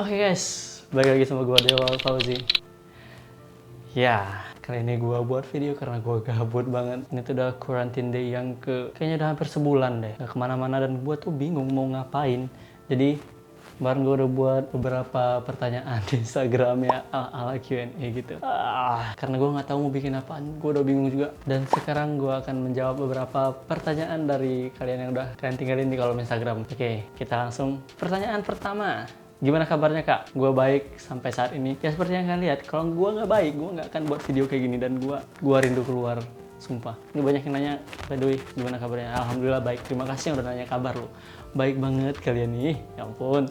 Oke guys, balik lagi sama gue Dewa Fauzi. Ya, kali ini gue buat video karena gue gabut banget. Ini tuh udah quarantine day yang kayaknya udah hampir sebulan deh. Gak kemana-mana dan gue tuh bingung mau ngapain. Jadi kemarin gue udah buat beberapa pertanyaan di Instagram ya ala Q&A gitu. Karena gue nggak tahu mau bikin apaan, gue udah bingung juga. Dan sekarang gue akan menjawab beberapa pertanyaan dari kalian yang udah kalian tinggalin di kolom Instagram. Oke, kita langsung pertanyaan pertama. Gimana kabarnya kak? Gue baik sampai saat ini. Ya seperti yang kalian lihat, kalau gue nggak baik, gue nggak akan buat video kayak gini dan gue rindu keluar. Sumpah. Ini banyak yang nanya, by the way, gimana kabarnya? Alhamdulillah baik. Terima kasih yang udah nanya kabar lo. Baik banget kalian nih. Ya ampun.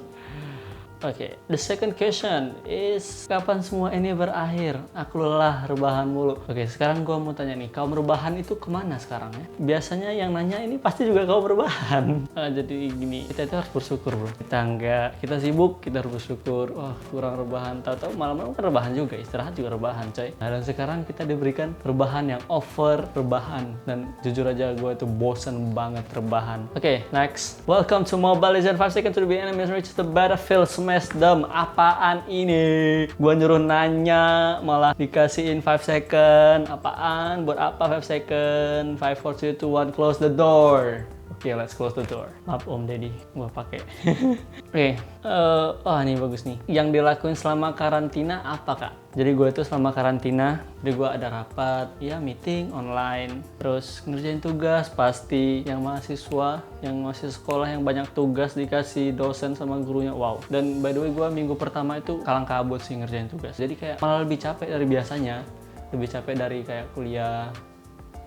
Oke, the second question is kapan semua ini berakhir? Aku lelah rebahan mulu. Oke, sekarang gua mau tanya nih, kaum rebahan itu kemana sekarang ya? Biasanya yang nanya ini pasti juga kaum rebahan. Jadi gini, kita itu harus bersyukur bro. Kita sibuk, kita harus bersyukur. Wah, kurang rebahan. Tahu-tahu malam-malam kan rebahan juga, istirahat juga rebahan coy. Nah, dan sekarang kita diberikan rebahan yang over rebahan. Dan jujur aja gue itu bosen banget rebahan. Oke, next. Welcome to Mobile Legends 5 seconds to the enemies reach the battlefield. Smash them. Apaan ini? Gua nyuruh nanya malah dikasihin 5 second. Apaan? Buat apa 5 second? 5, 4, 3, 2, 1, close the door. Oke, let's close the door. Maaf Om Deddy, gua pakai. Oke, ini bagus nih. Yang dilakuin selama karantina apa kak? Jadi gue itu selama karantina, jadi gue ada rapat, ya meeting online, terus ngerjain tugas pasti, yang mahasiswa, yang masih sekolah yang banyak tugas dikasih dosen sama gurunya, wow. Dan by the way gue minggu pertama itu kalang kabut sih ngerjain tugas, jadi kayak malah lebih capek dari biasanya, lebih capek dari kayak kuliah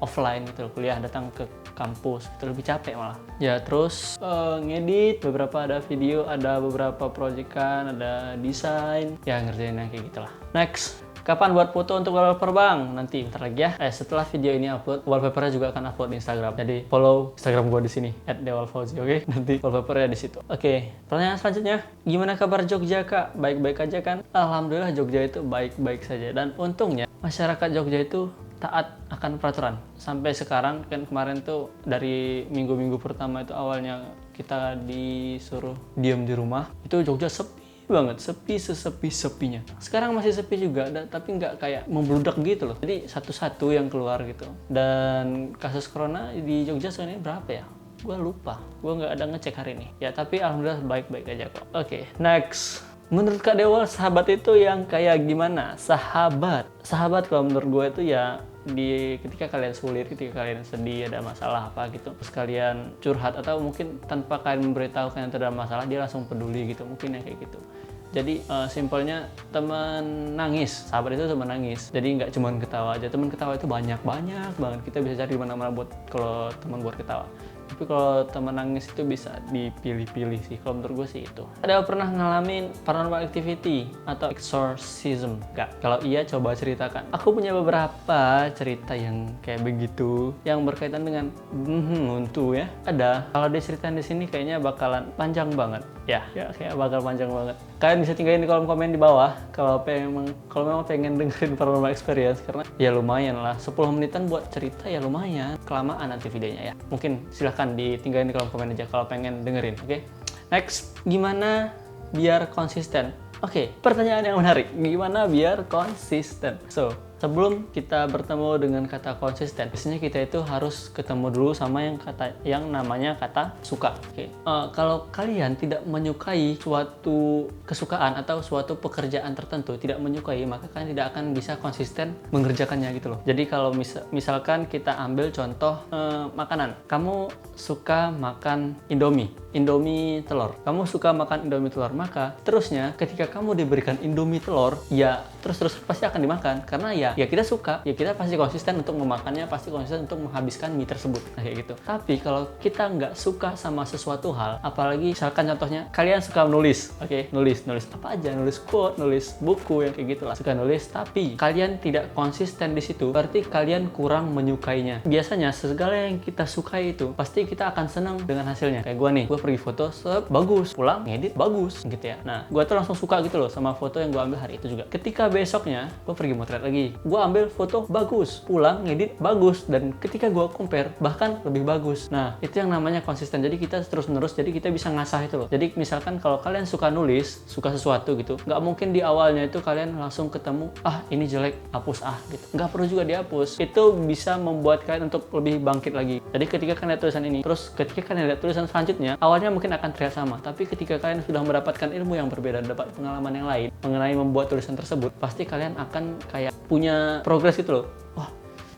offline gitu, kuliah datang ke kampus itu lebih capek malah. Ya terus ngedit, beberapa ada video, ada beberapa proyekan, ada desain, ya ngerjain yang kayak gitulah. Next, kapan buat foto untuk wallpaper bang? Nanti bentar lagi ya. Setelah video ini upload, wallpapernya juga akan upload di Instagram. Jadi follow Instagram gue di sini @dewalfauzi, oke? Nanti wallpapernya di situ. Oke, pertanyaan selanjutnya, gimana kabar Jogja kak? Baik-baik aja kan? Alhamdulillah Jogja itu baik-baik saja. Dan untungnya masyarakat Jogja itu taat akan peraturan. Sampai sekarang kan kemarin tuh dari minggu-minggu pertama itu awalnya kita disuruh diam di rumah. Itu Jogja sepi banget, sepi sesepi-sepinya. Sekarang masih sepi juga, tapi nggak kayak membludak gitu loh. Jadi satu-satu yang keluar gitu. Dan kasus corona di Jogja sebenarnya berapa ya? Gue lupa, gue nggak ada ngecek hari ini. Ya tapi alhamdulillah baik-baik aja kok. Oke, next. Menurut Kak Dewa, sahabat itu yang kayak gimana? Sahabat kalau menurut gue itu ya ketika kalian sulit, ketika kalian sedih, ada masalah apa gitu, terus kalian curhat atau mungkin tanpa kalian memberitahu kalian itu ada masalah, dia langsung peduli gitu, mungkin yang kayak gitu. Jadi simpelnya teman nangis, sahabat itu teman nangis. Jadi nggak cuma ketawa aja, teman ketawa itu banyak banget. Kita bisa cari mana-mana buat kalau teman buat ketawa. Tapi kalau teman nangis itu bisa dipilih-pilih sih, kalau menurut gue sih itu. Ada pernah ngalamin paranormal activity atau exorcism? Enggak? Kalau iya coba ceritakan. Aku punya beberapa cerita yang kayak begitu, yang berkaitan dengan hantu ya. Ada. Kalau diceritain di sini kayaknya bakalan panjang banget. Ya kayak bakal panjang banget. Kalian bisa tinggalin di kolom komen di bawah kalau memang pengen dengerin paranormal experience, karena ya lumayan lah, 10 menitan buat cerita ya lumayan. Kelamaan nanti videonya ya. Mungkin silahkan ditinggalin di kolom komen aja kalau pengen dengerin, oke? Next, gimana biar konsisten? Oke, pertanyaan yang menarik. Gimana biar konsisten? So, sebelum kita bertemu dengan kata konsisten, biasanya kita itu harus ketemu dulu sama yang namanya kata suka. Oke. Kalau kalian tidak menyukai suatu kesukaan atau suatu pekerjaan tertentu, tidak menyukai, maka kalian tidak akan bisa konsisten mengerjakannya gitu loh. Jadi kalau misalkan kita ambil contoh makanan, kamu suka makan Indomie telur. Kamu suka makan Indomie telur, maka terusnya ketika kamu diberikan Indomie telur, ya terus pasti akan dimakan, karena ya kita suka, ya kita pasti konsisten untuk memakannya, pasti konsisten untuk menghabiskan mie tersebut, nah, kayak gitu. Tapi kalau kita nggak suka sama sesuatu hal, apalagi misalkan contohnya kalian suka nulis, oke, nulis apa aja, nulis quote, nulis buku yang kayak gitulah, suka nulis, tapi kalian tidak konsisten di situ, berarti kalian kurang menyukainya. Biasanya segala yang kita sukai itu pasti kita akan senang dengan hasilnya. Kayak gue nih, gue pergi foto, bagus, pulang ngedit bagus gitu ya. Nah, gue tuh langsung suka gitu loh sama foto yang gue ambil hari itu juga. Ketika besoknya gue pergi motret lagi, gue ambil foto bagus, pulang ngedit bagus, dan ketika gue compare bahkan lebih bagus. Nah, itu yang namanya konsisten. Jadi kita terus menerus, jadi kita bisa ngasah itu loh. Jadi misalkan kalau kalian suka nulis, suka sesuatu gitu, nggak mungkin di awalnya itu kalian langsung ketemu, ah ini jelek, hapus gitu. Nggak perlu juga dihapus. Itu bisa membuat kalian untuk lebih bangkit lagi. Jadi ketika kalian lihat tulisan ini, terus ketika kalian lihat tulisan selanjutnya, awalnya mungkin akan terlihat sama, tapi ketika kalian sudah mendapatkan ilmu yang berbeda, dapat pengalaman yang lain mengenai membuat tulisan tersebut, pasti kalian akan kayak punya progres gitu loh. Wah,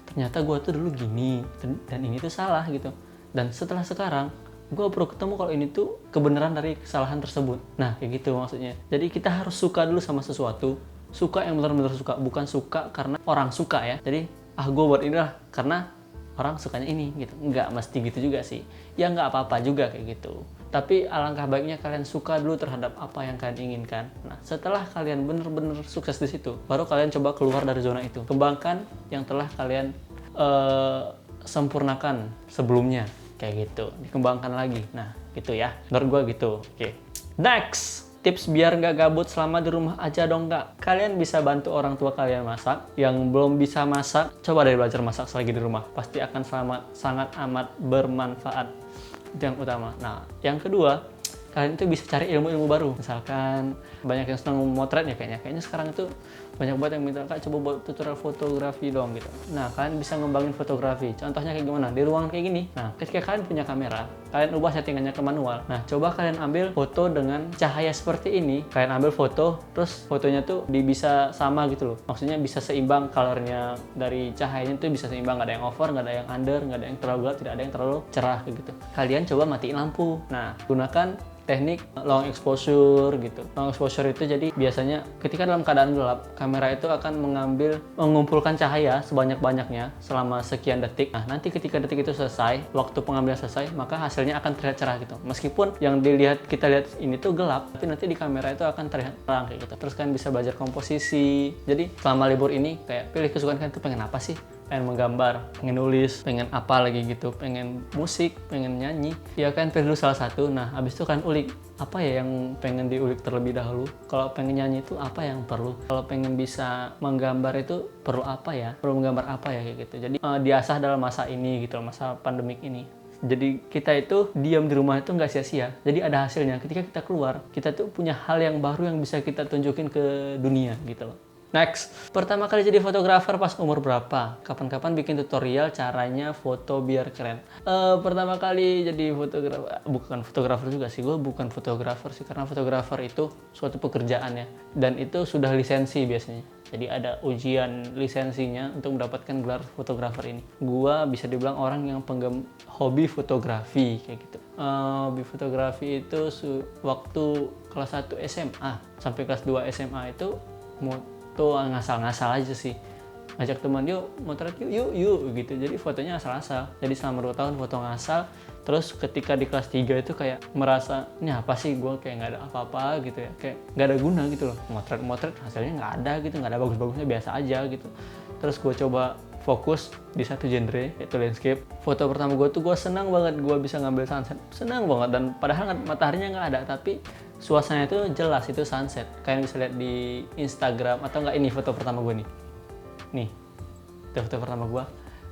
ternyata gue tuh dulu gini, dan ini tuh salah gitu. Dan setelah sekarang, gue baru ketemu kalau ini tuh kebenaran dari kesalahan tersebut. Nah, kayak gitu maksudnya. Jadi kita harus suka dulu sama sesuatu, suka yang benar-benar suka, bukan suka karena orang suka ya. Jadi, gue buat inilah karena orang sukanya ini gitu. Nggak mesti gitu juga sih. Ya nggak apa-apa juga kayak gitu. Tapi alangkah baiknya kalian suka dulu terhadap apa yang kalian inginkan. Nah, setelah kalian benar-benar sukses di situ, baru kalian coba keluar dari zona itu. Kembangkan yang telah kalian sempurnakan sebelumnya. Kayak gitu. Dikembangkan lagi. Nah, gitu ya. Menurut gue gitu. Oke. Next! Tips biar nggak gabut selama di rumah aja dong kak. Kalian bisa bantu orang tua kalian masak. Yang belum bisa masak, coba deh belajar masak selagi di rumah. Pasti akan sangat amat bermanfaat. Itu yang utama. Nah, yang kedua, kalian itu bisa cari ilmu-ilmu baru. Misalkan banyak yang senang memotret ya kayaknya sekarang itu banyak banget yang minta kak coba buat tutorial fotografi dong gitu. Nah, kalian bisa ngembangin fotografi. Contohnya kayak gimana? Di ruangan kayak gini. Nah, ketika kalian punya kamera, kalian ubah settingannya ke manual. Nah, coba kalian ambil foto dengan cahaya seperti ini. Kalian ambil foto, terus fotonya tuh bisa sama gitu loh. Maksudnya bisa seimbang colornya dari cahayanya tuh bisa seimbang. Nggak ada yang over, nggak ada yang under, nggak ada yang terlalu gelap, tidak ada yang terlalu cerah gitu. Kalian coba matiin lampu. Nah, gunakan teknik long exposure gitu. Long exposure itu jadi biasanya ketika dalam keadaan gelap, kamera itu akan mengumpulkan cahaya sebanyak-banyaknya selama sekian detik. Nah, nanti ketika detik itu selesai, waktu pengambilan selesai, maka hasilnya akan terlihat cerah gitu. Meskipun yang kita lihat ini tuh gelap, tapi nanti di kamera itu akan terlihat terang kayak gitu. Terus kalian bisa belajar komposisi. Jadi selama libur ini kayak pilih kesukaan kalian tuh pengen apa sih? Pengen menggambar, pengen nulis, pengen apa lagi gitu, pengen musik, pengen nyanyi. Ya kan pilih dulu salah satu. Nah, habis itu kan ulik apa ya yang pengen diulik terlebih dahulu. Kalau pengen nyanyi itu apa yang perlu? Kalau pengen bisa menggambar itu perlu apa ya? Perlu menggambar apa ya kayak gitu. Jadi diasah dalam masa ini gitu, masa pandemik ini. Jadi kita itu diam di rumah itu nggak sia-sia. Jadi ada hasilnya. Ketika kita keluar, kita tuh punya hal yang baru yang bisa kita tunjukin ke dunia gitu loh. Next, pertama kali jadi fotografer pas umur berapa? Kapan-kapan bikin tutorial caranya foto biar keren. Pertama kali jadi fotografer, bukan fotografer juga sih, gue bukan fotografer sih, karena fotografer itu suatu pekerjaan ya, dan itu sudah lisensi biasanya. Jadi ada ujian lisensinya untuk mendapatkan gelar fotografer ini. Gua bisa dibilang orang yang hobi fotografi kayak gitu. Hobi fotografi itu waktu kelas 1 SMA sampai kelas 2 SMA itu tuh ngasal-ngasal aja sih, ngajak teman yuk motret yuk gitu. Jadi fotonya asal-asal, jadi selama 2 tahun foto ngasal. Terus ketika di kelas 3 itu kayak merasa ini apa sih, gue kayak nggak ada apa-apa gitu ya, kayak nggak ada guna gitu loh, motret hasilnya nggak ada gitu, nggak ada bagus-bagusnya, biasa aja gitu. Terus gue coba fokus di satu genre yaitu landscape. Foto pertama gue tuh gue senang banget, gue bisa ngambil sunset, senang banget, dan padahal mataharinya nggak ada, tapi suasananya itu jelas, itu sunset. Kalian bisa lihat di Instagram atau enggak, ini foto pertama gue nih itu foto pertama gue,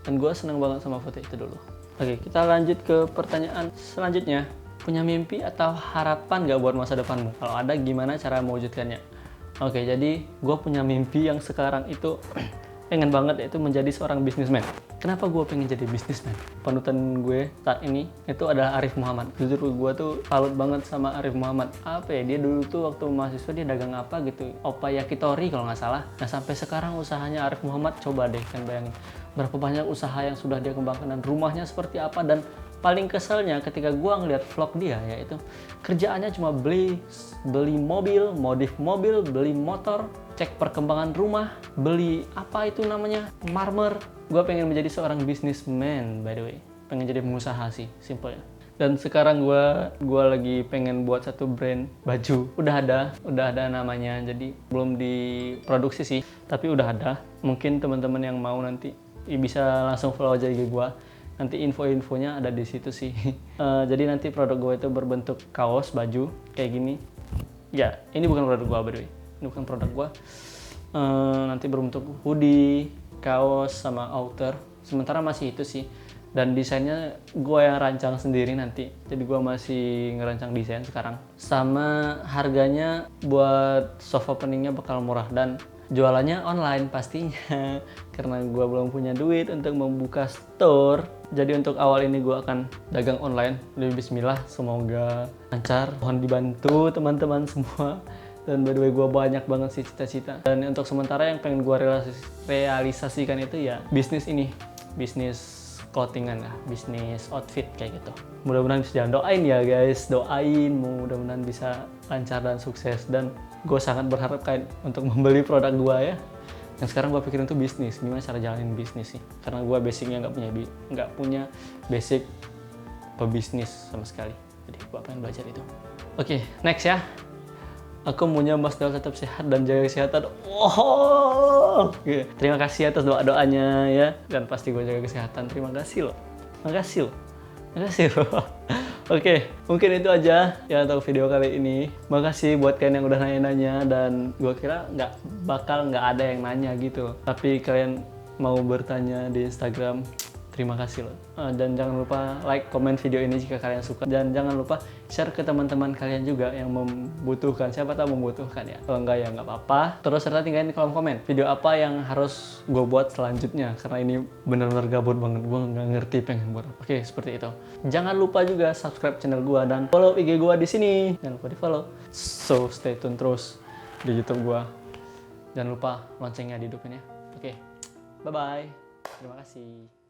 dan gue senang banget sama foto itu dulu. Oke, kita lanjut ke pertanyaan selanjutnya. Punya mimpi atau harapan nggak buat masa depanmu? Kalau ada, gimana cara mewujudkannya? Oke, jadi gue punya mimpi yang sekarang itu pengen banget, yaitu menjadi seorang bisnismen. Kenapa gue pengen jadi bisnismen? Panutan gue saat ini itu adalah Arif Muhammad. Jujur gue tuh salut banget sama Arif Muhammad. Apa ya, dia dulu tuh waktu mahasiswa dia dagang apa gitu, Opa Yakitori kalau nggak salah. Nah, sampai sekarang usahanya Arif Muhammad, coba deh kan bayangin berapa banyak usaha yang sudah dia kembangkan dan rumahnya seperti apa. Dan paling keselnya ketika gue ngeliat vlog dia, yaitu kerjaannya cuma beli mobil, modif mobil, beli motor, cek perkembangan rumah, beli apa itu namanya, marmer. Gue pengen menjadi seorang businessman, by the way. Pengen jadi pengusaha sih, simple ya. Dan sekarang gue lagi pengen buat satu brand baju. Udah ada namanya, jadi belum diproduksi sih, tapi udah ada. Mungkin teman-teman yang mau nanti bisa langsung follow aja IG gue. Nanti info-infonya ada di situ sih. Jadi nanti produk gue itu berbentuk kaos, baju kayak gini. Ya, ini bukan produk gue by the way. Ini bukan produk gue. nanti berbentuk hoodie, kaos, sama outer. Sementara masih itu sih. Dan desainnya gue yang rancang sendiri nanti. Jadi gue masih ngerancang desain sekarang. Sama harganya buat soft openingnya bakal murah dan jualannya online pastinya. Karena gue belum punya duit untuk membuka store. Jadi untuk awal ini gue akan dagang online. Jadi bismillah, semoga lancar. Mohon dibantu teman-teman semua. Dan by the way gue banyak banget sih cita-cita. Dan untuk sementara yang pengen gue realisasikan itu ya bisnis ini. Bisnis clothingan lah, bisnis outfit kayak gitu. Mudah-mudahan bisa jalan, doain ya guys, doain mudah-mudahan bisa lancar dan sukses. Dan gue sangat berharap kalian untuk membeli produk gue ya. Yang sekarang gue pikirin tuh bisnis, gimana cara jalanin bisnis sih. Karena gue basicnya nggak punya basic pebisnis sama sekali. Jadi gue pengen belajar itu. Oke, next ya. Aku maunya Mas Daul tetap sehat dan jaga kesehatan. Oke. Terima kasih atas doa-doanya ya. Dan pasti gue jaga kesehatan. Terima kasih loh. Makasih loh. Makasih loh. Oke, mungkin itu aja ya untuk video kali ini. Makasih buat kalian yang udah nanya-nanya. Dan gue kira nggak ada yang nanya gitu. Tapi kalian mau bertanya di Instagram, terima kasih loh. Dan jangan lupa like, komen video ini jika kalian suka. Dan jangan lupa share ke teman-teman kalian juga yang membutuhkan. Siapa tahu membutuhkan ya. Kalau enggak ya nggak apa-apa. Terus serta tinggalin di kolom komen video apa yang harus gue buat selanjutnya. Karena ini benar-benar gabut banget. Gue nggak ngerti pengen buat apa. Oke, seperti itu. Jangan lupa juga subscribe channel gue dan follow IG gue di sini. Jangan lupa di follow. So stay tune terus di YouTube gue. Jangan lupa loncengnya dihidupin ya. Oke, bye-bye. Terima kasih.